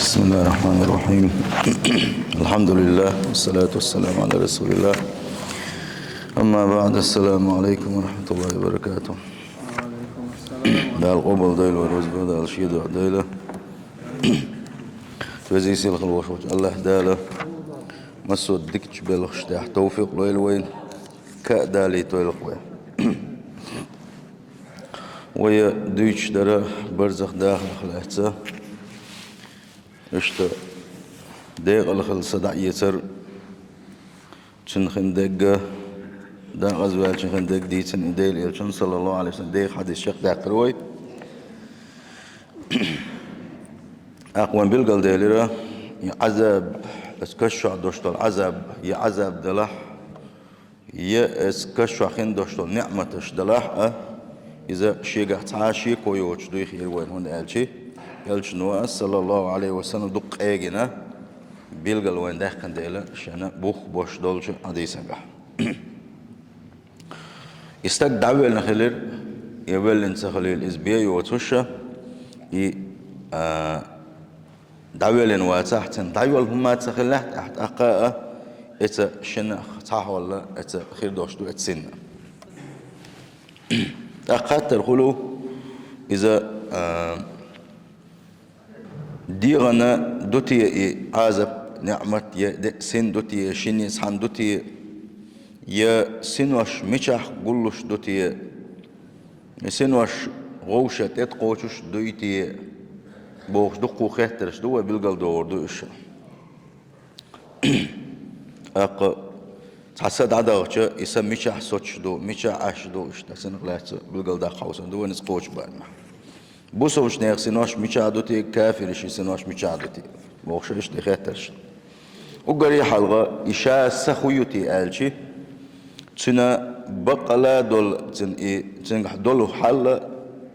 بسم الله الرحمن الرحيم. الحمد لله والصلاة والسلام على رسول الله. أما بعد، السلام عليكم ورحمة الله وبركاته. وعليكم السلام. دا القبل دايل والوزبة دا الشيد وعدايلة توزيسي الخلوش الله دالة مسود ديكتش بلخش تحت توفيق لويل ويل كأدالي تويلقوي ويا دويتش درا برزخ داخل خلاحتها اشتا ديق الخل صدع يسر چنخن دقة دا غزوال چنخن دق ديتن إديل إلشن صلى الله عليه وسلم ديق حديث شيخ داق روي أقوان بالقل ديلرا يعذاب اسكشع دوشتول عذاب يعذاب دلح اسكشع خين دوشتول نعمتش دلح إذا شيقع تعاشي كويوش دوي خير وين هون قالشي يلشنوا صلى الله عليه وسلم دق ايجنا بيلقل وين ده كان ديلا شانا بوخ بوش دولش عديسا قح استك دعوة لنخلير يبل انت خليل إزبيا يوتوشا دعوة لنواتحتن دعوة لهم تخلح تحت أقاء إتا شنا خطاح ولا إتا خير دوش دو إتسن أقاء ترخلو إذا ديغنا دوتي عازب نعمت يا سن دوتي شيني سحن دوتي يا سنوش مشح قلوش دوتي سنوش غوشة تتقوشش دويتي بوخ دقو خيترش دو بالقل دور دوش أق تحسد عداوش إسا مشح سوتش دو مشح عش دو اشتسن غلات بالقل دا خوصن دو نسقوش بعدنا بوسوش نيخ سنوش ميشادوتي كافرش سنوش ميشادوتي بوخشش تخيترش وقري حلقة إشاء سخويوتي آلشي تنا بقلا دول تن دول حل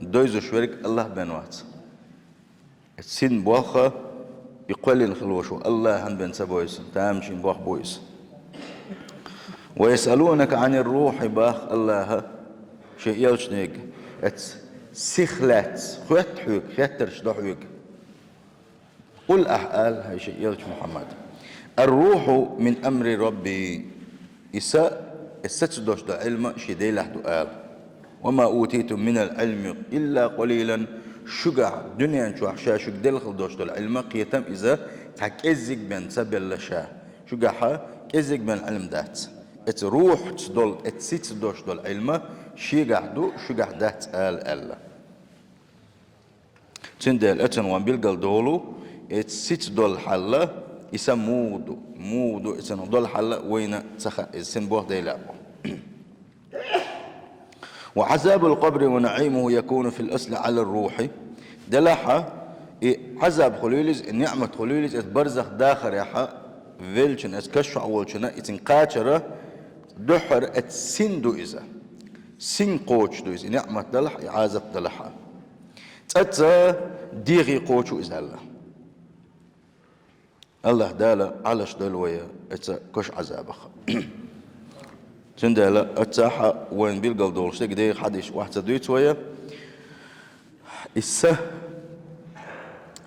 دويزو شويرك الله بنوات سين بوخة يقول الخلوشو الله هن بن سبويس تامشين بوخ بويس ويسألونك عن الروح باخ الله شيء يلشنيك سخلات خوات حوك خيترش دحوك قل أحقال هاي شيء يلش محمد الروح من أمر ربي إساء الستدوش دا علم شدي لحدو قال وما أوتيتم من العلم إلا قليلا شقع دنيا شو شاشك دلخل دوش دا العلم قيتم إذا تكزك بين سبيل لشا شقعها كزك بين علم دات روح تدول اتسيت دوش دا العلم شقع دو شقع دات ألا تندل اتن وان بيلقل دولو اتسيت دول حلا يسمودو مودو اتن دول حلا وين تخا السن بوه ديلا وعذاب القبر ونعيمه يكون في الأصل على الروح دلحة عذاب خليلز النعمة خليلز اتبرزخ داخل يحا فيلشن اتكشع اولشنا اتنقاترة دحر اتسندو إذا سين قوش دو إذا نعمة دلح عذاب دلحة تتا ديغي قوشو إذا الله دالا علش دلوية اتا كش عذابخ تندالا اتاحا وين بيلقل دول شتك ديغ حديش واحد دويت ويا إسا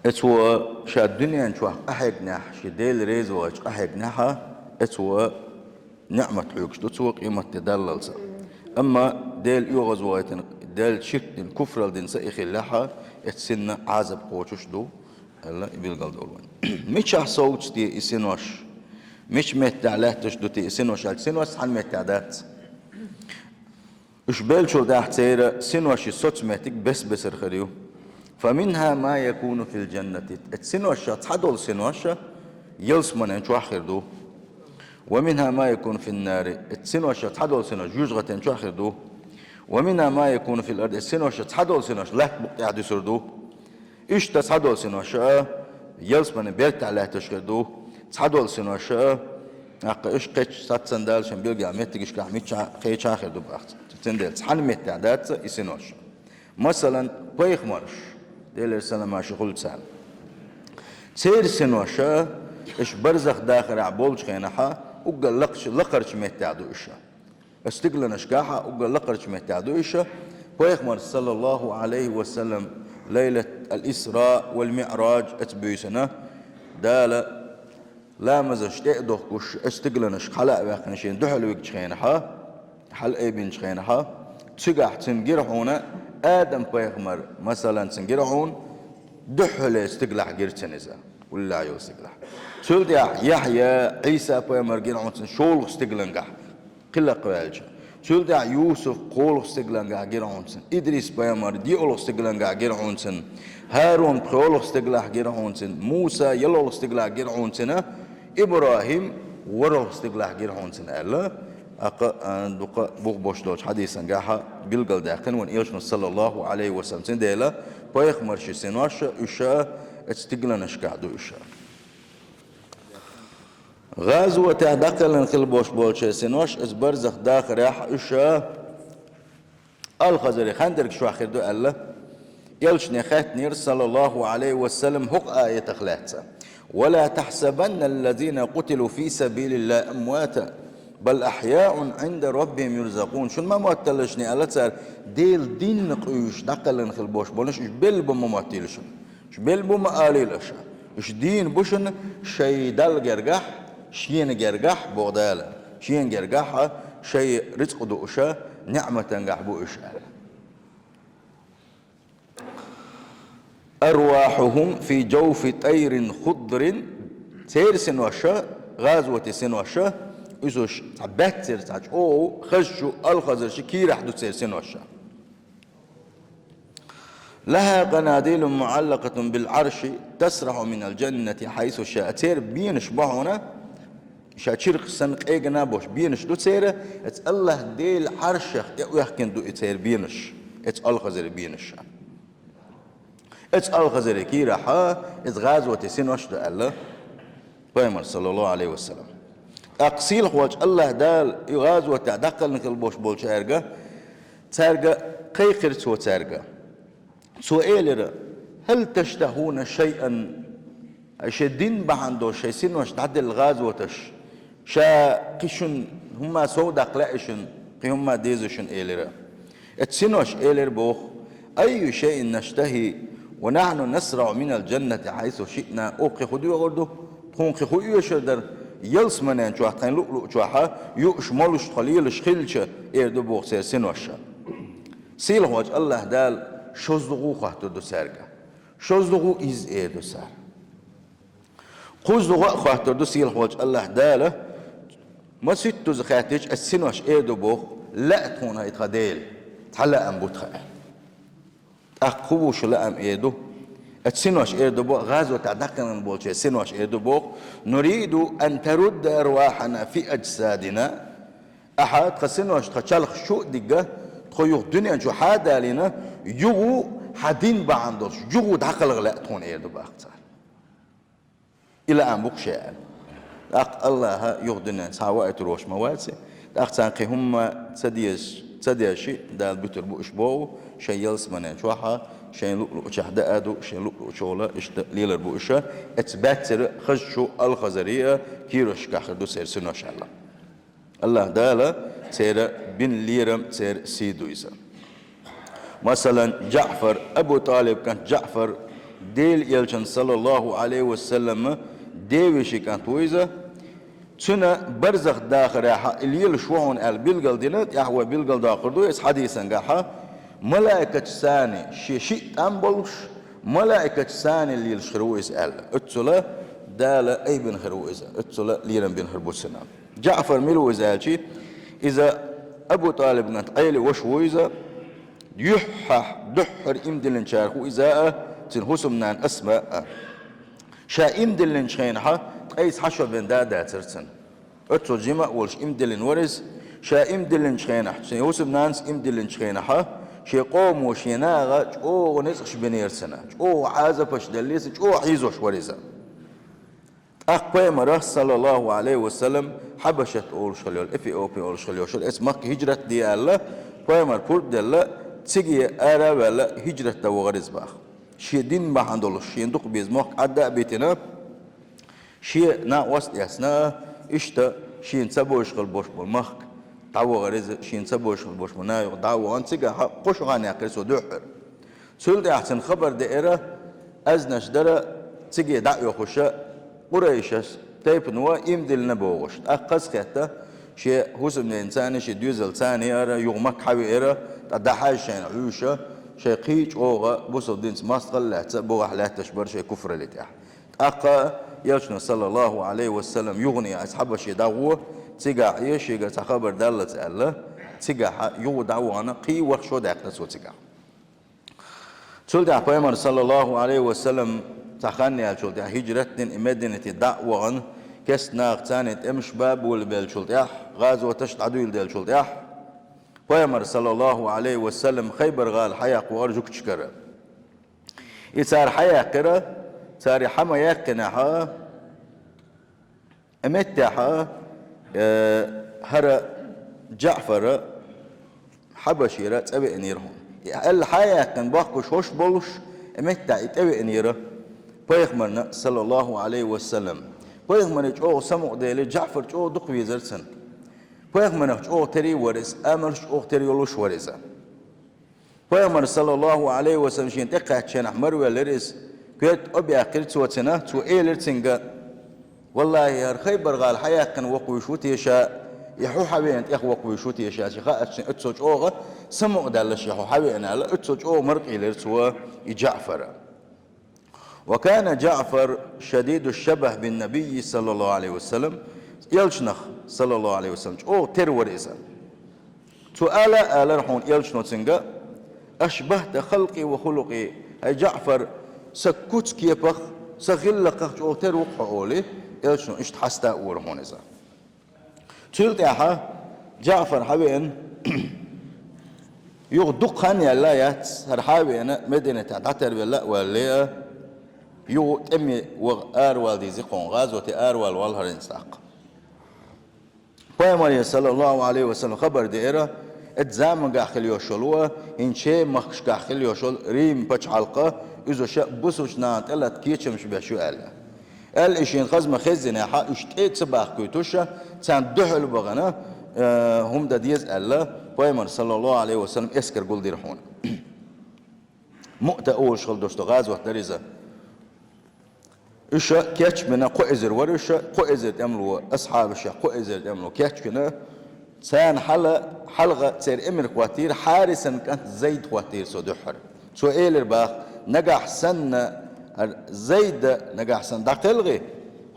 اتوا شا الدنيا نشوح أحيق ناح شديل ريزو أحيق ناحا اتوا نعمة حيوكش دو توا قيمة تدلل أما ديل يوغز وايتن ديل شرك دين كفر دين سايخي اللحا اتسن عازب قوشوش دو هلا بيلقل دولوين مش صوت دي اسنوش مش متعلاتش دو تي اسنوش السنوش حن متعدات اش بلشو ده حتيرا سنوش الصوت متك بس الخريو فمنها ما يكون في الجنة السنوش تحدول سنوش يلسمن انشو اخر دو ومنها ما يكون في النار السنوش تحدول سنوش يجغة انشو اخر دو ومنها ما يكون في الأرض السنوش تحدول سنوش لا بقى عدو سردو إيش تحدول سنوش يلسمن بيرت على تشكردو تحدول سنوش أق إيش قيش سات سندال شن بيلقى عميت تجيش كعميت قيش آخر دو بقت تندل تحن ميت عدات السنوش مثلا بيخ مرش ديل السنة ما شغل سال سير سنوش إيش برزخ داخل عبولش خينها وقال لقرش ميت عدو إيش استقل نشكاحة وقال لقرش مهتعدو إيشا ويخمر صلى الله عليه وسلم ليلة الإسراء والمعراج أتبيسنا دالا لا مزش تقدر كوش استقلنش خلق بقنشين دحل ويكشينها حل اي بنشينها تسقح تنجرحونا آدم بيغمر مثلا تنجرحون دحل استقلح جرتنزا ولا عيو استقلح سولد يحيى عيسى بيغمر جرحون شول استقلنجح قلة قوالج سولد يوسف قول استقلنجح جرحون إدريس بيغمر ديول استقلنجح جرحون هارون بقول استقلح جرحون موسى يلو استقلح جرحون إبراهيم ورو استقلح جرحون ألا دقة بوق بوشلوش حديثا جاها بيلقل داقن وان إيش صلى الله عليه وسلم ديلا بايخ مرشي سنوش إشاء استقلنش قعدو إشاء غازوة داقل نخل بوش بولش سنوش برزخ داخل راح إشاء الخزري خندرك شو آخر دو ألا يلشني خاتنير صلى الله عليه وسلم حق آية خلاتها ولا تحسبن الذين قتلوا في سبيل الله أمواتا بل أحياء عند ربهم يرزقون شو ما معتلشني ألا تسأل ديل دين نقيش نقل نخل بوش بولش إش بلبو ما معتلشن إش بلبو ما آليلش إش دين بوشن شي دل جرجح شين جرجح بغدالا شين جرجح شي رزق دوشا نعمة نجح بوش أرواحهم في جوف طير خضر تير سنوشا غازوة سنوشا إذوش باتر تاج أو خشوا الخزر شكير حدو تير سنوشا لها قناديل معلقة بالعرش تسرح من الجنة حيث شاء تير بينش بهونا شاچير سنق ايغنا بوش بينش دو تير ات الله ديل عرشخ يحكن دو تير بينش ات الخزر بينش ات الخزر كيرا حا ات غازوة سنوش دو الله بيمر صلى الله عليه وسلم أقسيل خواج الله دال يغازوة دقل نكل بوش بولش ارغا تارغا قيقر تو تارغا سؤال هل تشتهون شيئا شدين بحندو شي سنوش تعدل الغازوتش شا قشن هما سودق لأشن قي هما ديزشن إيلرا اتسنوش إيلر بوخ أي شيء نشتهي ونحن نسرع من الجنة حيث شئنا أوقي خدو غردو تخون خدو يشدر يلس منين شو حتين لؤلؤ شو حا يؤش ملوش خليلش خلش إيردو بوخ سير سنوش سيل هوج الله دال شوزدغو خاطر دو سرگا شوزدغو إز إيردو سر قوزدغو خاطر دو سيل هوج الله دال ما ستو زخاتيج السنوش إيردو بوخ لا تكون هاي تخديل تحلق أم بوتخا أقوش لا أم إيردو السنوش إيردو بوخ غازو تعدقنا بولشي السنوش إيردو بوخ نريد أن ترد أرواحنا في أجسادنا أحد خسنوش تخشلخ شو دقة تخيوخ دنيا شو حدا لنا يجو حدين بعندوش يجو دخل غلاء تكون إيردو باختار إلى أن بقشاء الله يغدنا سواء روش مواسي أختان قي هم تسديش دال بيتر بو إشبو شيء يلس منين شوحا شيء لؤلؤ شهداء أدو شيء لؤلؤ شولا ليلر بو إشا اتباتر خشو الخزرية كيروش كاخدو سير سنو شاء الله الله دالا سير بن ليرم سير سيدو إسا مثلا جعفر أبو طالب كان جعفر ديل يلشن صلى الله عليه وسلم ديوشي كانت ويزا تنا برزخ داخل الليل شوهن البلغل دينات يحوى بلغل داخل دو يس حديثا قاحا ملائكة ساني شيء أنبلش ملائكة ساني اللي الشرو يسأل اتسلا دالا أي بن خرو إذا اتسلا ليرن بن خربو السنة جعفر ملو إزالشي إذا أبو طالب نت قيل وشو إذا يحح دحر إمدلن شارخو إذا تنهسم نان أسماء شا إمدلن شينها قيس حشو بن دادا ترسن اتسل جمع والش إمدلن ورز شا إمدلن شينها تنهسم نانس إمدلن شينها شي قوم وشيناغا او نسخش بنيرسنا او عازفش دليس او حيزوش ورزا أقوى مرة صلى الله عليه وسلم حبشت أول شليول إثيوبيا أول شليول شل اسمك هجرة دي الله قوى مر كل دللا تيجي أرا ولا هجرة توغرز باخ شي دين ما عندولش شي ندق بيزمك عدا بيتنا شي نا وسط يسنا إشتا شي نسبوش خل بوش بالمخ تعو غريز شين سبوش بوش منايق دعوة أنتجا قش غاني أكرسو دحر سولد أحسن خبر دائرة أزنش درا تيجي دعوة خشاء قريشة تيب نوا يمدل نبوغش أقص كتا شيء حسب الإنسان شيء دوزل ثاني أرى يغمك حبي أرى تدحاج شيء عيوشة شيء قيج أوغا بوصل دينس ماستقل لحتى بوغح لا تشبر شيء كفر لتاح أقا يلشنا صلى الله عليه وسلم يغني أصحاب شيء دعوة تيجا يشيجا تخبر دالت الله تيجا يو دعوة أنا قي وخشو داقنا سو تيجا تولد پیامبر صلی الله علیه و سلم تخنی شلت هجرتن مدينة دعوة كس ناقتانت امش باب والبل شلت غازوة تشت عدو الدل شلت پیامبر صلی الله علیه و سلم خيبر غال حياق وارجوك تشكر يصير حياق صار حما يقنعها امتها هر جعفر حبشيرة تبي نيرهم الحياة كان باقوش هوش بولش امتع يتبع نيره پیغمبرنا صلى الله عليه وسلم پیغمبر جو سمو ديل جعفر جو دقوي زرسن پیغمبر جو تري ورس امرش جو تري ولش ورسا پیغمبر صلى الله عليه وسلم شين تقع شن احمر ولرس كيت ابي اخر توتنا تو ايلرتنغا والله يا خيبر قال حياة كان وقوي شوت يشاء يحو حبينت يخ وقوي شوت يشاء شخاء اتسوج اوغا سمو دالش يحو حبينا لا اتسوج او مرقي لرسوا جعفر وكان جعفر شديد الشبه بالنبي صلى الله عليه وسلم يلشنخ صلى الله عليه وسلم او ترور إسان سؤال رحون يلشنو تنقى أشبهت خلقي وخلقي هاي جعفر سكوت كيبخ سغلقخ او تروق حولي يلشنو اشت حستا ورحون إسان تلتاحا جعفر حبين يغدق خاني اللايات هرحابين مدينة تعتر بالله والليه يو تمي وآروال دي زيقون غازوة آروال والهرين ساق پیامبر صلى الله عليه وسلم خبر ديرا اتزام قاخل يوشلوا إن شيء مخش قاخل يوشل ريم بچ حلقة إذا شاء بسوش نانت إلا تكيتشمش بشو ألا الإشين خزم خزنا حق اشتئت سباق كويتوشا تان دحل بغنا هم دا ديز ألا پیامبر صلى الله عليه وسلم اسكر قول ديرحون مؤتى أول شغل دوشتو غازوة دريزة إيش كيتش منا قائزر ورش قائزر يملو أصحاب الشيء قائزر يملو كيتش كنا سان حلقة تصير إمر قواتير حارسا كانت زيد قواتير سو دحر سو إيلر باخ نجح سن زيد نجح سن دقلغي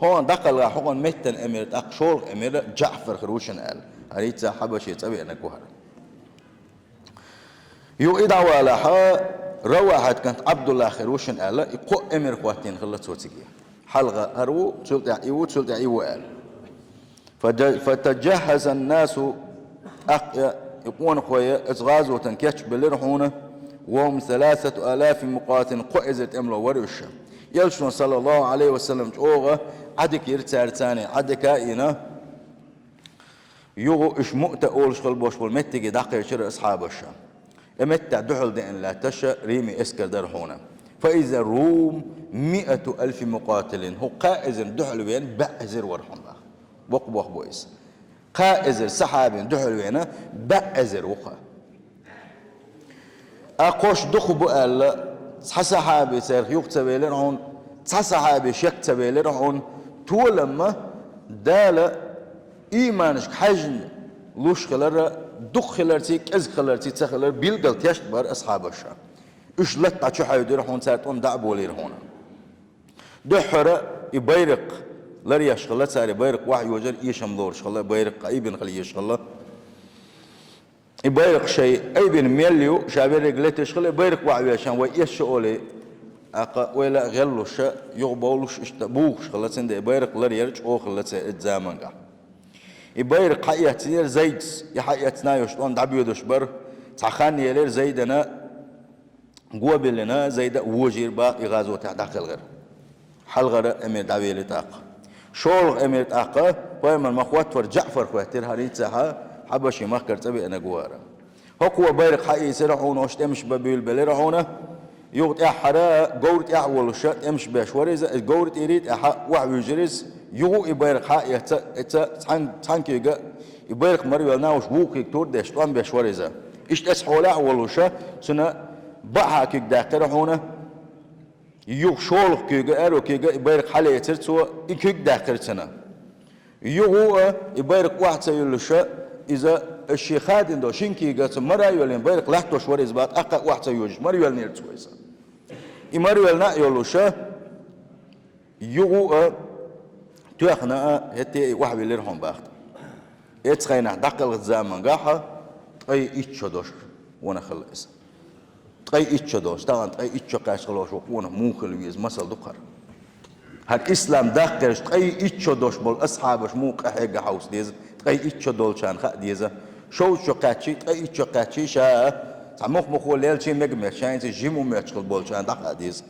هون دقلغ هون متن إمر أقشول إمر جعفر خروشن قال هريت حبشي تبي أنا كوهر يو إدعوا لها روحت كانت عبد الله خروشن قال يقو إمر قواتين خلت سوتيجي حلقة هرو تسلت عيو قال فتجهز الناس يقون خويا إصغاز وتنكيش بالرحونة وهم 3000 مقاتل قائزة أملو ورشة يلشون صلى الله عليه وسلم أوغا عدك يرتار تاني عدك إنا يغو إش مؤتى أولش خلبوش والمتقي دقي شر أصحاب الشام امتع دحل دين لا تشا ريمي اسكر درحونا فإذا الروم 100,000 مقاتل هو قائز دحل وين بأزر ورحون وقبوخ بويس قائز سحاب دحل وين بأزر وقا أقوش دخو بقال صحابي سير يكتبه لرحون صحابي شكتبه لرحون تولما دال إيمانش حجن لوش خلال دخ خلرتي كز خلرتي تخلر بيلقل تيشت بار أصحاب الشام إيش لطع شو حيودي رحون سارتون دعبوا لي رحونا دحرة يبيرق لريش خلا ساري بيرق واحد وجر يشم دور شخلا بيرق أيبن خلي يشخلا يبيرق شيء أيبن ميليو شابير رجلته شخلا بيرق واحد يشان ويش أولي أقا ولا غلوش يغبولش اشتبوش خلا سند يبيرق لريش أو خلا تزامن قا يبيرق حياتي زيد يحياتنا يشلون دعبيو دشبر تخاني يلير زيدنا قوبلنا زيد وجير باقي غازو تعداقل غير حلغر امير دعوي لتاق شول امير تاق بايمن مخوات ور جعفر خواتر هريتها حبشي مخكر تبي انا قوارا هو بيرق حقي سرحون وش تمش ببيل بلرحونه يوت احرا قورت احول الشات امش باش وريزه قورت يريد اح واحد يجرز يو يبيرق حقي تانكي يبيرق مريو ناوش بوكي تور داش طعم باش وريزه ايش تسحولا اول وشا سنه بحا كيك داقرحونه يوغ شولخ كيغا ارو كيغا يبارك حالي يترتو يكيغ داخرتنا يوغو يبارك واحد سيولشا إذا الشيخات إندو شينكيغا مرا يولين بارك لحتو شوار إزبات أقا واحد سيوج مرا يول نيرتو إذا يمرا يول نا يولشا يوغو تواخنا هتي واحد يليرهم باخت يتخينا دقل الزامن قاحة أي إيتشو دوش وانا خلص أي إيتشو دوش طبعا أي إيتشو كاش خلاص وانا موخل ويز مسل دقر هالإسلام داخلش أي إيتشو دوش بول أصحابش موق أحيق حوس ديز أي إيتشو دول شان خا ديزا شو قاتشي أي إيتشو قاتشي شا تعمق مخو ليل شيء مجمع شان جيمو ماتشل بول شان دقا ديز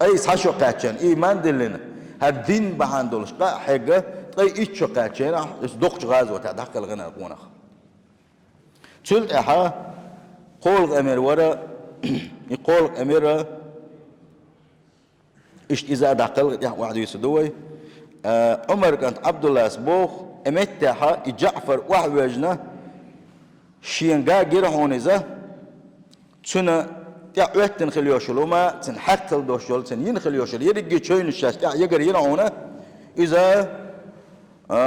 أي ساشو قاتشان إيمان دلنا هالدين بهاندولش قا حاجة أي إيتشو قاتشان دقش غازو تعدق الغنى قونا تلت أحا قول أمير ورا يقول أمير إيش إذا دقل يا واحد يسدوي عمر كانت عبد الله سبوخ أمتها جعفر واحد وجنا شينجا غير هون إذا تنا تعوتن خليوشلو ما تنحق الدوشل تن ينخليوشل يرجع شوين الشاش يقدر يرى هنا إذا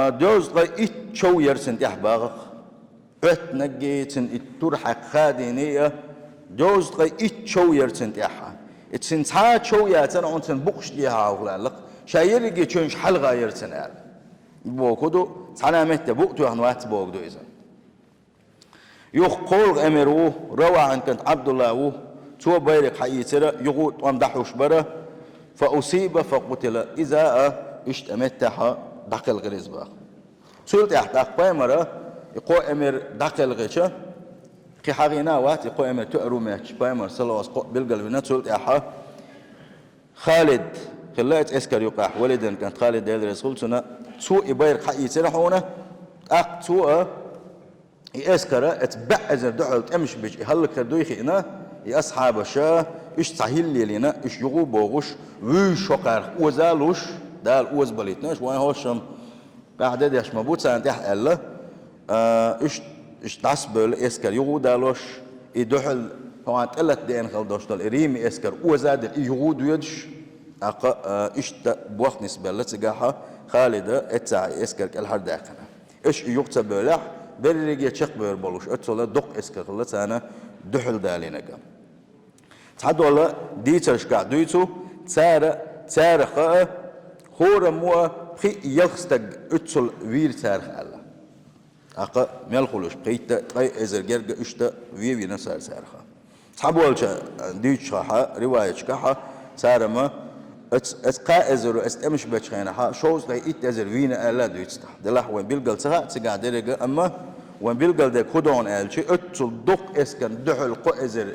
دوز غي شو يرسن تحباغ عتنجي تن الترحق خادينية دوز غي شو يرسن تحها تنتها شو ياتن عن تن بقش ليها وغلق شايرجع شوين حلقة يرسن على بوكودو أنا متى بوكتو هنوات بوكدو إذا يقول أمره روى عن كنت عبد الله تو بيرك حيترى يقول وامدحوش برا فأصيب فقتل إذا اشتمتها دقل غريزبا سورة احتاق بايمرا يقول أمر دقل غيشا كي حقينا وات يقول أمر تؤرو ماتش بايمر سلواس بالقلبنا سورة احا خالد خلات اسكر يقاح ولدا كانت خالد ديال رسول سنة سوء بيرك حيترى هنا أق سوء يأسكره اتبعزر دعوة أمش بيج يهلك دويخي إنا يأصحاب شا إيش تحيل لينا إيش يغو بوغش ويش وقار وزالوش دال وز بليتناش وين هوشم قاعدة ديش مبوت سانتح ألا إيش تعصبل إسكر يغو دالوش يدحل هو تقلت دين خلدوش دال ريم إسكر وزاد يغو دويدش إيش بوقت نسبة لتجاها خالدة اتسع إسكر كالحر داخنا إيش يكتب بلح بريجي تشق بيربلوش أتصل دق إسكر خلت أنا دحل دالينا كم تعد والله ديترش قاعد دويتو تار خاء خور مو خي يخستج أتصل وير تار خاله أقا ملخلوش قيت قي إزر جرج إشتا وير نسار تار خاء تعب والله ديتش خاء رواية كها تار ما أتقا إزر أستمش بتشخينها شوز قي إتزر وينا ألا دويتستح دلح وين بيلقل سها تقعد درجة أما وين بيلقل ده كودون ألشي أتصل دق إسكن دحل قو إزر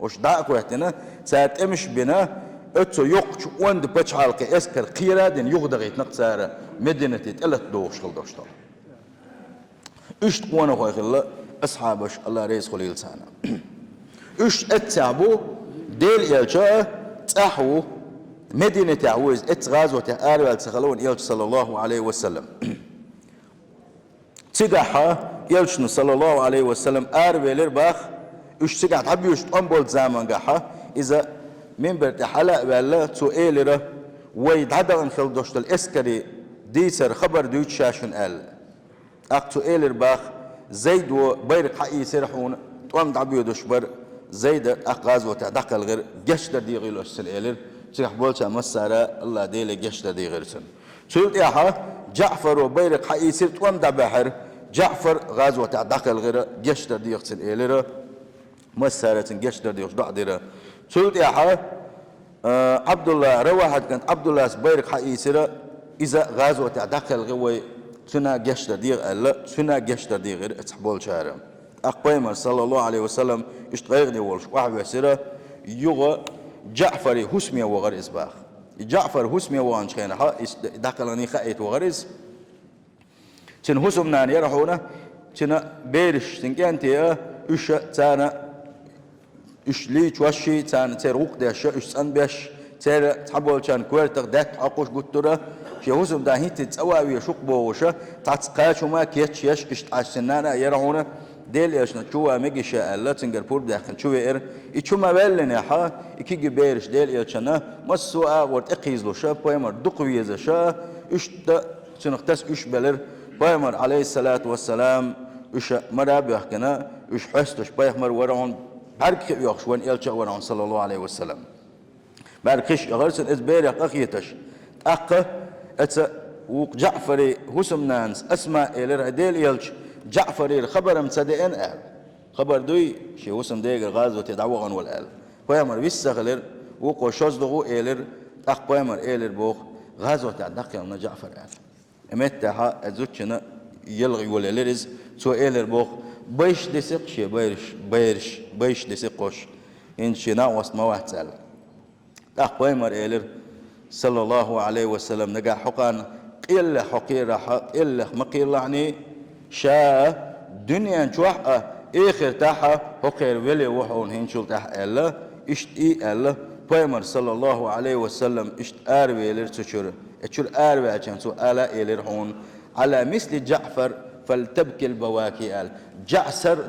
وش داك وقتنا ساعات امش بنا اتو يقش وند بتش حالك اسكر قيرادن يغدغ يتنق ساره مدينه تلت دوش خل دوشتو اش تقوانا خوي خلا اصحابش الله ريس خليل سانا اش اتعبو ديل يلجا تحو مدينه تعويز اتغاز وتعال والتخلون يلج صلى الله عليه وسلم تجاحا يلج صلى الله عليه وسلم اربيلر باخ إيش تقعد حبي إيش تقبل زمان قاحة إذا من برد حلق بالله سؤال ويتعدى عن خلدوشت الإسكري ديسر خبر دوت شاشن قال أق سؤال باخ زيد وبيرق حقي سرحون تقوم دعبيو دوشبر زيد أقاز وتعدق الغير جشت دي غيلوش سلالر تقح بولتا مسارة الله ديلي جشت دي غير سن سؤال إياها جعفر وبيرق حقي سر تقوم دعبحر جعفر غاز وتعدق الغير جشت دي غير مسارة جشدر ديوش دعدرة سلط يا عبد الله روحت كانت عبد الله سبيرك حقيسرة إذا غازوة تعدق الغوي سنا جشدر ديغ ألا سنا جشدر ديغ غير اتحبول شارع أقبيمر صلى الله عليه وسلم اشتغيغني والش واحد وسيرة يغى جعفر هسمية وغر إسباخ جعفر هسمية وانش خينها دقلني خائت وغرز تن هسم ناني رحونا تن بيرش تنكانتي إيش تانا إيش ليش وشي تان تير وقدش إيش سان بيش تير تحبول كان كويرتك دات عقوش قطرة شيء هزم ده هيت تسوى ويشوق بوشة تعتقاش وما كيتش يش إيش عشاننا يرهونا ديل يشنا شو ميجي شاء الله تنقر بور داخل شو إير إيشو ما بلنا حا إكي جبيرش ديل يشنا مسوا ورد إقيز له شا بيمر دقوي إذا شا إيش تنختس إيش بلر بيمر عليه الصلاة والسلام إيش مراب يحكنا إيش حستش بيمر ورعون بارك يخش وين يلشا ورعون صلى الله عليه وسلم باركش غرس الإزبير يقيتش أق أتس وق جعفري هسم نانس أسماء إلر ديل يلش جعفري خبر مصدقين قال خبر دوي شي وسم ديغ غازو تدعوغن والقال بيمر بيسغلر وقو شوزدغو إلر أق بيمر إلر بوخ غازو تعدق يوم جعفر قال امتها ازوتشنا يلغي ولا لرز سو إلر بوخ بيش دسق شي بيش دسقش إن شنا واسما واحد سال أق بيمر إلر صلى الله عليه وسلم نجا حقان إلا حقير إلا مقير يعني شا دنيا شوح آخر تاحة حقير ولي وحون هنشل تاح إلا إشت إلا بيمر صلى الله عليه وسلم إشت آروي إلر تشور تشور آروي عشان سو آلا إلر هون على مثل جعفر فلتبكي البواكي آل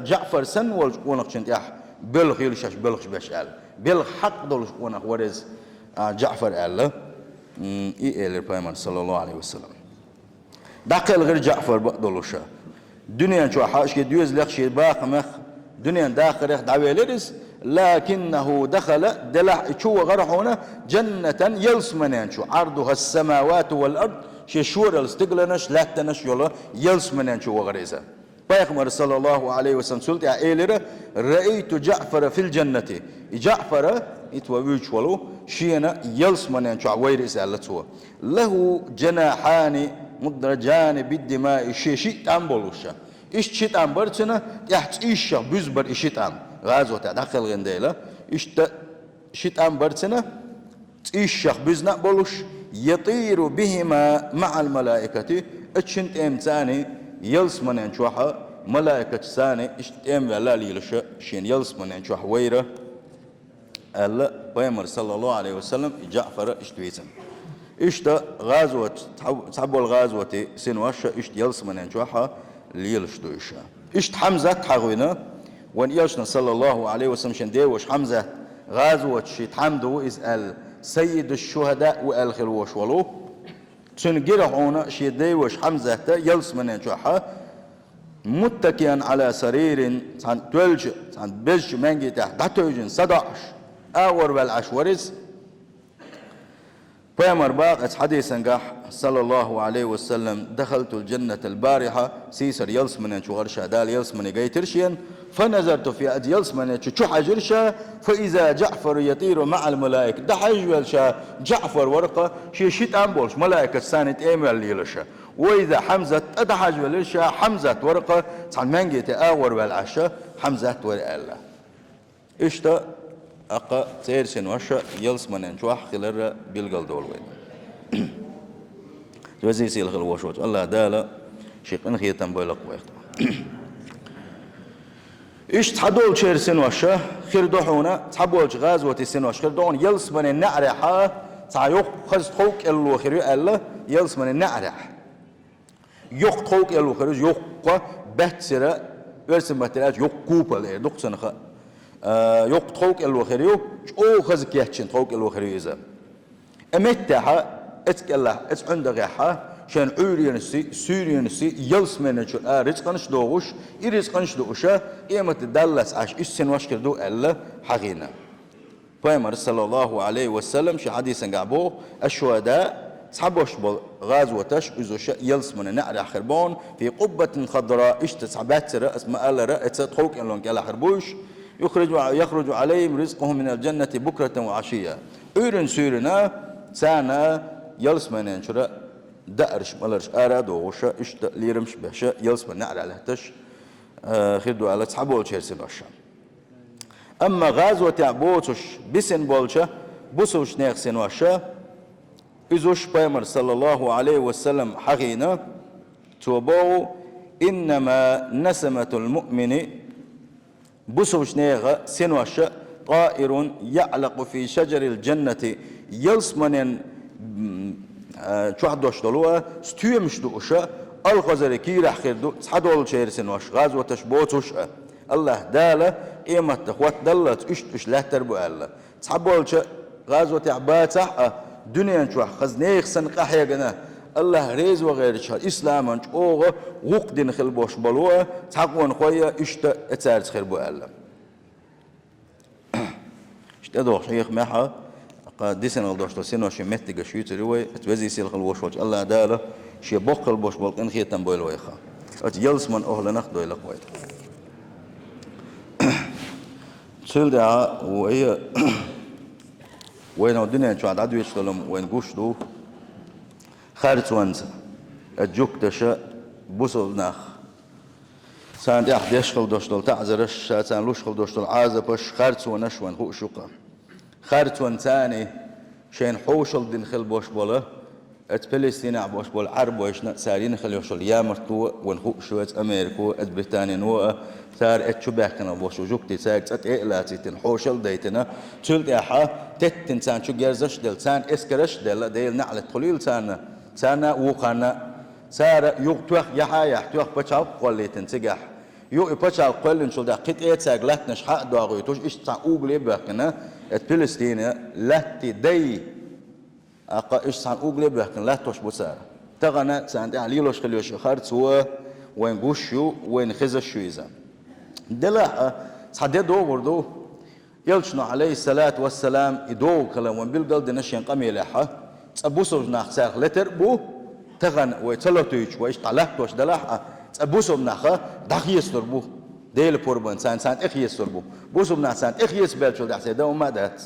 جعفر سن ونقشنت إح بلغ يلشش بلغش باش آل بلغ حق دولش ونق ورز جعفر آل إلر بيمر صلى الله عليه وسلم داخل غير جعفر بقدلوشا دنيا شو حاش كديوز لخشي باق مخ دنيا داخل يخ دعوي لرس لكنه دخل دلع شو غرحونا جنة يلسمنان شو عرضها السماوات والأرض شي شور الاستقلنش لا تنش يلا يلسمنان شو غريزة بيغمر صلى الله عليه وسلم سلت إيلر رأيت جعفر في الجنة جعفر يتوبيش ولو شينا يلسمنان شو عوير إسالته له جناحان مدرجان بالدماء شيء تنبلوشا إيش شيء تنبرتنا يحت إيش بزبر إيش تام غازو تدخل غنديلا إيش شيء تنبرتنا إيش بزنا بلوش يطير بهما مع الملائكة أتشنت إمتاني يلسمن شوحة ملائكة ثاني إيش إم ولا ليلش شين يلسمن شوح ويره الله بيمر صلى الله عليه وسلم جعفر إشتويتم إشتا غازوة تحبوا الغازوة سنواشا إشت يلسمن شوحة ليلش دويشا إشت حمزة تحغونا وان يلشنا صلى الله عليه وسلم شن ديوش حمزة غازوة شيت حمدو إزال سيد الشهداء والخلوش ولو تنقرعونا شي ديوش حمزة يلسمن شوحة متكئا على سرير عن تولج عن بج مانجي تحت دتوجن 11 اور والعشورز بيامر باق حديثا قح صلى الله عليه وسلم دخلت الجنة البارحة سيسر يلسمن شو غرشا دال يلسمن جيترشين فنظرت في أد يلسمن شو حجرشا فإذا جعفر يطير مع الملائكة ده حجولشا جعفر ورقة شي شيت أمبولش ملائكة سانة إيميل ليلشا وإذا حمزة أدحج وللشا حمزة ورقة عن منجي تآور والعشاء حمزة ورقة إشتا أقا تيرسن وشا يلسمن شوح خلال بيلقل دول وين جوزي سيل خل وشوت الله دالا شيخ انخي تنبولق ويخت إيش تحدول تيرسن وشا خير دوحونا تحبول غازوة السن وش خير دون يلسمن النعرحة تعيق خز خوك اللو خير الله يلسمن النعرح يق خوك اللو خير يق بحثرة ورسم بحثرات يق كوبا ليه دقسن خ يق خوك اللو خير أو خز كيحشن خوك اللو خير إذا أمتها اتكلم عندها شان عورينسي سورينسي يلسمن شو رزقنش دوغش يرزقنش دوغشا قيمة الدلس عش إسن وشكر دو ألا حقينا بيامر صلى الله عليه وسلم شي حديثا قعبوه الشهداء صحبوش غازوتش إزوش يلسمن نعرى خربون في قبة خضراء اشتسعبات رأس ما ألا رأس تخوك إن لونك ألا خربوش يخرج عليهم رزقهم من الجنة بكرة وعشية أورن سورنا سانا يلسمن شرا دأرش ملرش أرادو وشا إشت ليرمش بهشا يلسمن نعرى على هتش خدوا على صحبول شيرسن وشا أما غازوة عبوتش بسن بولشا بوسوش نيخسن وشا إزوش بيامر صلى الله عليه وسلم حقينا توبو إنما نسمة المؤمن بوسوش نيغ سن وشا طائر يعلق في شجر الجنة يلسمن شو حدوش دلوه ستيمش دوشا الخزر كي راح خير دو صحدول شيرسن وش غازوة تشبوت وش الله دالة قيمة تخوات دلت إش لا تربو الله صحبول ش غازوة عبات صح دنيا شو خزنيخ سنقح يا جنا الله ريز وغير شهر إسلام أنش أوغ وقدن خلبوش بلوه تحقون خويا إشت أتارس خير بو الله إشت أدوخ شيخ محا ديسن الدوش تسينو شي متى شيوت روي تبزي سيل خلوش وش الله داله شي بقل بوش بلق إن خيتن بويل ويخا أت يلس من أهل نخدو إلى قويت شيل ده وهي وين الدنيا شو عدد يشتغلهم وين قشدو خارج وانسا الجوك تشا بوصل ناخ سان دي أحد يشغل دوشتل تعزرش سان لوشغل دوشتل عازبش خارج ونشوان هو شوقا خارج وانساني شين حوشل دين خل بوش بوله ات فلسطين عبوش بول عرب ويشنا سارين خل يوشل يامرتو ونخو شويت أمريكو ات بريطانيا نوء ثار ات شبهكنا بوش وجوكتي ساكت ات إقلاتي تن حوشل ديتنا تلت احا تتن سان شو جرزش دل سان اسكرش دل ديل نعلة خليل سانا وقانا سار يوقتوخ يحا يحتوخ بچاو قوليتن تجح يو بچاو قولن شو دا قط ايت ساقلاتنش حق دواغيتوش اش تا اوغلي بحكنا ات فلسطين لاتي دي اقا اش سان اوغلي بحكنا لا توش بوسار تغنى سان دي عليلوش خليوش خارت هو وين بوشيو وين خزشو اذا دلا صدي دوغردو يلشنو عليه الصلاة والسلام يدوغ كلام وين بالقلد نشين قمي لحا تبوسو ناخ ساخ لتر بو تغن ويتلوتوش ويش طلعتوش دلاحة تبوسو ناخ دخيس تربو ديل بوربان سان اخيس تربو بوسو ناخ سان اخيس بيل شو دحسي دا وما دات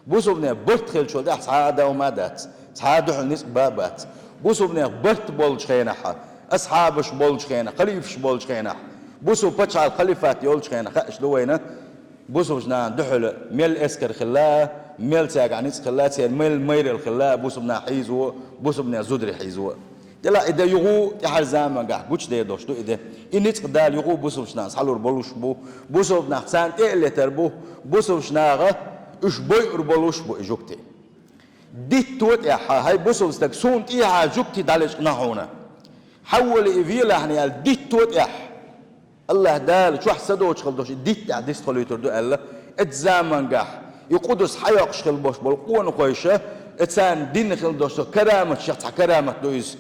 بوسو بنا برت خيل شو دحس عادا وما دات صحادو حنيس بابات بوسو بنا برت بولج خينحا اصحابش بولج خينح خليفش بولج خينح بوسو بتشعل خليفات يولج خينح خاش دوينه بوسو جنان دحل ميل اسكر خلاه ميل ساق عنيس خلاه سير ميل مير الخلاه بوسو بنا حيزو بوسو بنا زدري حيزو دلا إذا يغو يحرزام قاع بوش ده دوشتو إذا إنيت قدال يغو بوسو شنان صحلور بلوش بو بوسو بنا حسان إيه تربو بوسو شناغه إش بوي بلوش بو إجوكتي ديت توت إحا هاي بوسو استك سونت إيها جوكتي دالش نحونا حول إفيلا هني قال ديت توت إح الله دال شو حسدوش خلدوش ديت عديس خلو يتردو الله اتزامن قاع يقودس حياقش خلبوش بالقوة قويشة اتسان دين خلدوش كرامة شخص كرامة دويز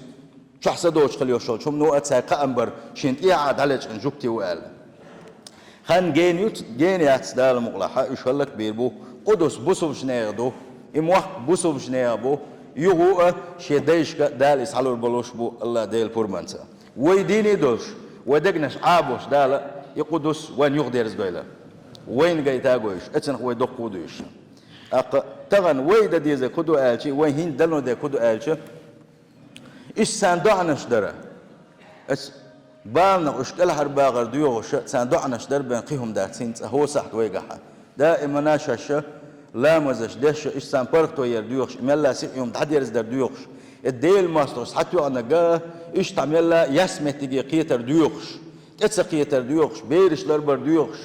شو حسدوش خليوشول شو منو اتساق أمبر شنت إيعاد عليك انجوكتي وقال خان جينيات دال مقلحة يشغلك بيربو قدس بوسو شنيغدو إموح بوسو شنيغبو يغو شيديشك دال يسحلو البلوش بو الله ديل بورمانسا ويديني دوش ودقنش عابوش دال يقدس وين يغديرز دويلا وين جايتاغوش اتسنخ ويدق ودوش تغن ويدا ديزا كدو آلشي وين هين دلنو دي كدو آلشي إيش ساندوعنش درا إيش بالنا أشكال هرباغر ديوغش ساندوعنش در بين قيهم داتين هو صح ويجحا دائما ناشش لا مزش دش إيش سان برتو ير ديوغش ملا سيق يوم تحد يرز در ديوغش الديل ماسترس حتى أنا جا إيش تعمل لا يسمع تيجي قيتر ديوغش تسقيتر ديوغش بيرش لربر ديوغش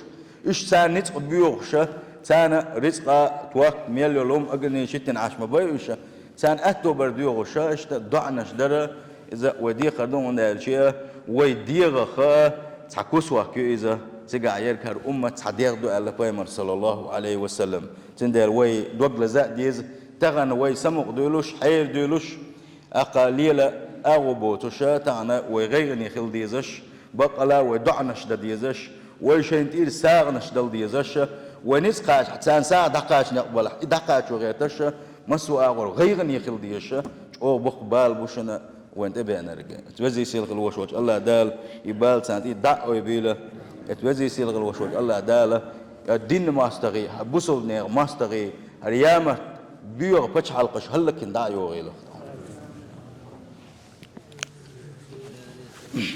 إيش سان نتق ديوغش سان رزق توقت ميلولوم أجني شتن عاش مبايوش سان أتو برديوغ شاشت دعنش درا إذا ودي خردون من الشيء وديغ خا تحكوس وحكي إذا سجع يركر أمة صديق دو الله بيمر صلى الله عليه وسلم تندر وي دوغل زاد ديز تغن وي سمق دولوش حير دولوش أقاليلا أغبو تشا تانا وغيرني خل ديزش بقلا ودعنش ديزش ويشنتير ساغنش دل ديزش ونسقاش حتى ساعة دقاش نقبل دقاش وغيرتش مسوا أغر غيرني خل ديش أو بقبال بوشنا وانت بينا رجع توزي سيل الوش وش الله دال يبال سنتي دع ويبيله توزي سيل الوش وش الله دال الدين ماستغي بوسو نير ماستغي اليوم بيور بتش حلقش هلك دع يوغيله